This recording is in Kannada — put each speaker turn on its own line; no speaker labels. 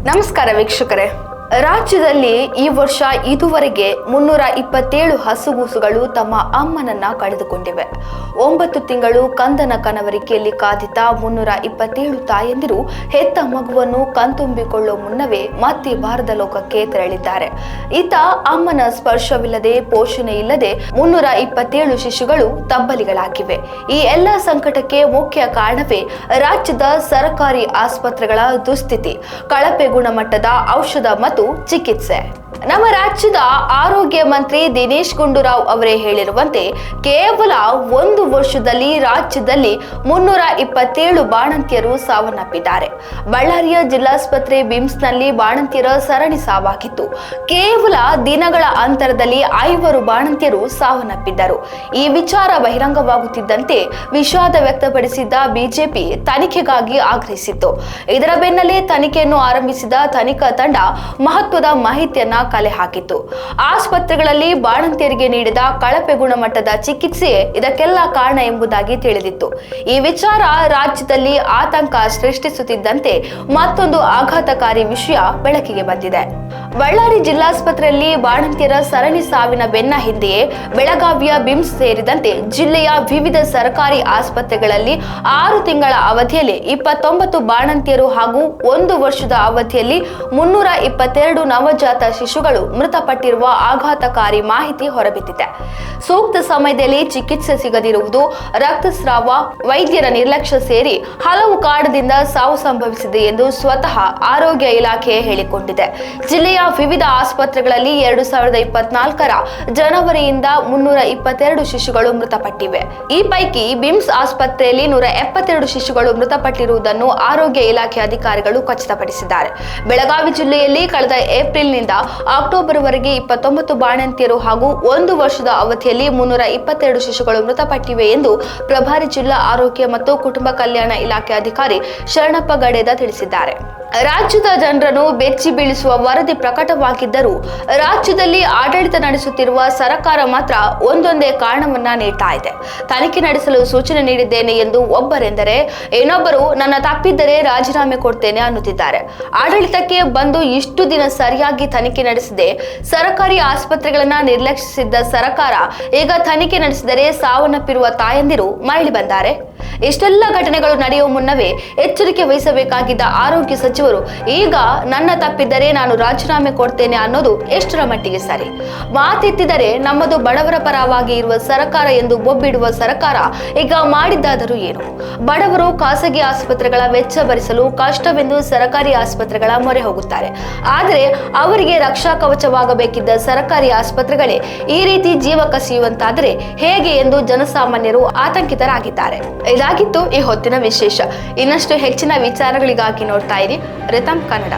ನಮಸ್ಕಾರ ವೀಕ್ಷಕರೇ. ರಾಜ್ಯದಲ್ಲಿ ಈ ವರ್ಷ ಇದುವರೆಗೆ 327 ಹಸುಗೂಸುಗಳು ತಮ್ಮ ಅಮ್ಮನನ್ನ ಕಳೆದುಕೊಂಡಿವೆ. 9 ತಿಂಗಳು ಕಂದನ ಕನವರಿಕೆಯಲ್ಲಿ ಕಾದಿದ್ದ 327 ತಾಯಂದಿರು ಹೆತ್ತ ಮಗುವನ್ನು ಕಣ್ತುಂಬಿಕೊಳ್ಳೋ ಮುನ್ನವೇ ಮತ್ತೆ ಬಾರದ ಲೋಕಕ್ಕೆ ತೆರಳಿದ್ದಾರೆ. ಇತ್ತ ಅಮ್ಮನ ಸ್ಪರ್ಶವಿಲ್ಲದೆ ಪೋಷಣೆ ಇಲ್ಲದೆ 327 ಶಿಶುಗಳು ತಬ್ಬಲಿಗಳಾಗಿವೆ. ಈ ಎಲ್ಲ ಸಂಕಟಕ್ಕೆ ಮುಖ್ಯ ಕಾರಣವೇ ರಾಜ್ಯದ ಸರ್ಕಾರಿ ಆಸ್ಪತ್ರೆಗಳ ದುಸ್ಥಿತಿ, ಕಳಪೆ ಗುಣಮಟ್ಟದ ಔಷಧ ಮತ್ತು ಚಿಕಿತ್ಸೆ. ನಮ್ಮ ರಾಜ್ಯದ ಆರೋಗ್ಯ ಮಂತ್ರಿ ದಿನೇಶ್ ಗುಂಡೂರಾವ್ ಅವರೇ ಹೇಳಿರುವಂತೆ ಕೇವಲ 1 ವರ್ಷದಲ್ಲಿ ರಾಜ್ಯದಲ್ಲಿ 327 ಬಾಣಂತಿಯರು ಸಾವನ್ನಪ್ಪಿದ್ದಾರೆ. ಬಳ್ಳಾರಿಯ ಜಿಲ್ಲಾಸ್ಪತ್ರೆ ಬಿಮ್ಸ್ನಲ್ಲಿ ಬಾಣಂತಿಯರ ಸರಣಿ ಸಾವಾಗಿತ್ತು. ಕೇವಲ ದಿನಗಳ ಅಂತರದಲ್ಲಿ 5 ಬಾಣಂತಿಯರು ಸಾವನ್ನಪ್ಪಿದ್ದರು. ಈ ವಿಚಾರ ಬಹಿರಂಗವಾಗುತ್ತಿದ್ದಂತೆ ವಿಷಾದ ವ್ಯಕ್ತಪಡಿಸಿದ್ದ ಬಿಜೆಪಿ ತನಿಖೆಗಾಗಿ ಆಗ್ರಹಿಸಿತ್ತು. ಇದರ ಬೆನ್ನಲ್ಲೇ ತನಿಖೆಯನ್ನು ಆರಂಭಿಸಿದ ತನಿಖಾ ತಂಡ ಮಹತ್ವದ ಮಾಹಿತಿಯನ್ನ ಕಲೆ ಹಾಕಿತ್ತು. ಆಸ್ಪತ್ರೆಗಳಲ್ಲಿ ಬಾಣಂತಿಯರಿಗೆ ನೀಡಿದ ಕಳಪೆ ಗುಣಮಟ್ಟದ ಚಿಕಿತ್ಸೆಯೇ ಇದಕ್ಕೆಲ್ಲ ಕಾರಣ ಎಂಬುದಾಗಿ ತಿಳಿದಿತ್ತು. ಈ ವಿಚಾರ ರಾಜ್ಯದಲ್ಲಿ ಆತಂಕ ಸೃಷ್ಟಿಸುತ್ತಿದ್ದಂತೆ ಮತ್ತೊಂದು ಆಘಾತಕಾರಿ ವಿಷಯ ಬೆಳಕಿಗೆ ಬಂದಿದೆ. ಬಳ್ಳಾರಿ ಜಿಲ್ಲಾಸ್ಪತ್ರೆಯಲ್ಲಿ ಬಾಣಂತಿಯರ ಸರಣಿ ಸಾವಿನ ಬೆನ್ನ ಹಿಂದೆಯೇ ಬೆಳಗಾವಿಯ ಬಿಮ್ಸ್ ಸೇರಿದಂತೆ ಜಿಲ್ಲೆಯ ವಿವಿಧ ಸರ್ಕಾರಿ ಆಸ್ಪತ್ರೆಗಳಲ್ಲಿ 6 ತಿಂಗಳ ಅವಧಿಯಲ್ಲಿ 29 ಬಾಣಂತಿಯರು ಹಾಗೂ 1 ವರ್ಷದ ಅವಧಿಯಲ್ಲಿ 322 ನವಜಾತ ಶಿಶುಗಳು ಮೃತಪಟ್ಟಿರುವ ಆಘಾತಕಾರಿ ಮಾಹಿತಿ ಹೊರಬಿದ್ದಿದೆ. ಸೂಕ್ತ ಸಮಯದಲ್ಲಿ ಚಿಕಿತ್ಸೆ ಸಿಗದಿರುವುದು, ರಕ್ತಸ್ರಾವ, ವೈದ್ಯರ ನಿರ್ಲಕ್ಷ್ಯ ಸೇರಿ ಹಲವು ಕಾರಣದಿಂದ ಸಾವು ಸಂಭವಿಸಿದೆ ಎಂದು ಸ್ವತಃ ಆರೋಗ್ಯ ಇಲಾಖೆ ಹೇಳಿಕೊಂಡಿದೆ. ಜಿಲ್ಲೆಯ ವಿವಿಧ ಆಸ್ಪತ್ರೆಗಳಲ್ಲಿ 2024ರ ಜನವರಿಯಿಂದ 322 ಶಿಶುಗಳು ಮೃತಪಟ್ಟಿವೆ. ಈ ಪೈಕಿ ಬಿಮ್ಸ್ ಆಸ್ಪತ್ರೆಯಲ್ಲಿ 172 ಶಿಶುಗಳು ಮೃತಪಟ್ಟಿರುವುದನ್ನು ಆರೋಗ್ಯ ಇಲಾಖೆ ಅಧಿಕಾರಿಗಳು ಖಚಿತಪಡಿಸಿದ್ದಾರೆ. ಬೆಳಗಾವಿ ಜಿಲ್ಲೆಯಲ್ಲಿ ಕಳೆದ ಏಪ್ರಿಲ್ನಿಂದ ಅಕ್ಟೋಬರ್ವರೆಗೆ 29 ಬಾಣಂತಿಯರು ಹಾಗೂ 1 ವರ್ಷದ ಅವಧಿಯಲ್ಲಿ 322 ಶಿಶುಗಳು ಮೃತಪಟ್ಟಿವೆ ಎಂದು ಪ್ರಭಾರಿ ಜಿಲ್ಲಾ ಆರೋಗ್ಯ ಮತ್ತು ಕುಟುಂಬ ಕಲ್ಯಾಣ ಇಲಾಖೆ ಅಧಿಕಾರಿ ಶರಣಪ್ಪ ಗಡೇದ ತಿಳಿಸಿದ್ದಾರೆ. ರಾಜ್ಯದ ಜನರನ್ನು ಬೆಚ್ಚಿ ಬೀಳಿಸುವ ವರದಿ ಪ್ರಕಟವಾಗಿದ್ದರೂ ರಾಜ್ಯದಲ್ಲಿ ಆಡಳಿತ ನಡೆಸುತ್ತಿರುವ ಸರ್ಕಾರ ಮಾತ್ರ ಒಂದೊಂದೇ ಕಾರಣವನ್ನ ನೀಡ್ತಾ ಇದೆ. ತನಿಖೆ ನಡೆಸಲು ಸೂಚನೆ ನೀಡಿದ್ದೇನೆ ಎಂದು ಒಬ್ಬರೆಂದರೆ, ಇನ್ನೊಬ್ಬರು ನನ್ನ ತಪ್ಪಿದ್ದರೆ ರಾಜೀನಾಮೆ ಕೊಡ್ತೇನೆ ಅನ್ನುತ್ತಿದ್ದಾರೆ. ಆಡಳಿತಕ್ಕೆ ಬಂದು ಇಷ್ಟು ದಿನ ಸರಿಯಾಗಿ ತನಿಖೆ ನಡೆಸದೆ ಸರ್ಕಾರಿ ಆಸ್ಪತ್ರೆಗಳನ್ನ ನಿರ್ಲಕ್ಷಿಸಿದ್ದ ಸರ್ಕಾರ ಈಗ ತನಿಖೆ ನಡೆಸಿದರೆ ಸಾವನ್ನಪ್ಪಿರುವ ತಾಯಂದಿರು ಮರಳಿ ಬಂದ್ದಾರೆ. ಇಷ್ಟೆಲ್ಲ ಘಟನೆಗಳು ನಡೆಯುವ ಮುನ್ನವೇ ಎಚ್ಚರಿಕೆ ವಹಿಸಬೇಕಾಗಿದ್ದ ಆರೋಗ್ಯ ಸಚಿವರು ಈಗ ನನ್ನ ತಪ್ಪಿದ್ದರೆ ನಾನು ರಾಜೀನಾಮೆ ಕೊಡ್ತೇನೆ ಅನ್ನೋದು ಎಷ್ಟರ ಮಟ್ಟಿಗೆ ಸರಿ? ಮಾತೆತ್ತಿದರೆ ನಮ್ಮದು ಬಡವರ ಪರವಾಗಿ ಇರುವ ಸರ್ಕಾರ ಎಂದು ಬೊಬ್ಬಿಡುವ ಸರ್ಕಾರ ಈಗ ಮಾಡಿದ್ದಾದರೂ ಏನು? ಬಡವರು ಖಾಸಗಿ ಆಸ್ಪತ್ರೆಗಳ ವೆಚ್ಚ ಭರಿಸಲು ಕಷ್ಟವೆಂದು ಸರ್ಕಾರಿ ಆಸ್ಪತ್ರೆಗಳ ಮೊರೆ ಹೋಗುತ್ತಾರೆ. ಆದರೆ ಅವರಿಗೆ ರಕ್ಷಾ ಕವಚವಾಗಬೇಕಿದ್ದ ಸರ್ಕಾರಿ ಆಸ್ಪತ್ರೆಗಳೇ ಈ ರೀತಿ ಜೀವ ಕಸಿಯುವಂತಾದರೆ ಹೇಗೆ ಎಂದು ಜನಸಾಮಾನ್ಯರು ಆತಂಕಿತರಾಗಿದ್ದಾರೆ. ಇದಾಗಿತ್ತು ಈ ಹೊತ್ತಿನ ವಿಶೇಷ. ಇನ್ನಷ್ಟು ಹೆಚ್ಚಿನ ವಿಚಾರಗಳಿಗಾಗಿ ನೋಡ್ತಾ ಇರಿ ರಿತಮ್ ಕನ್ನಡ.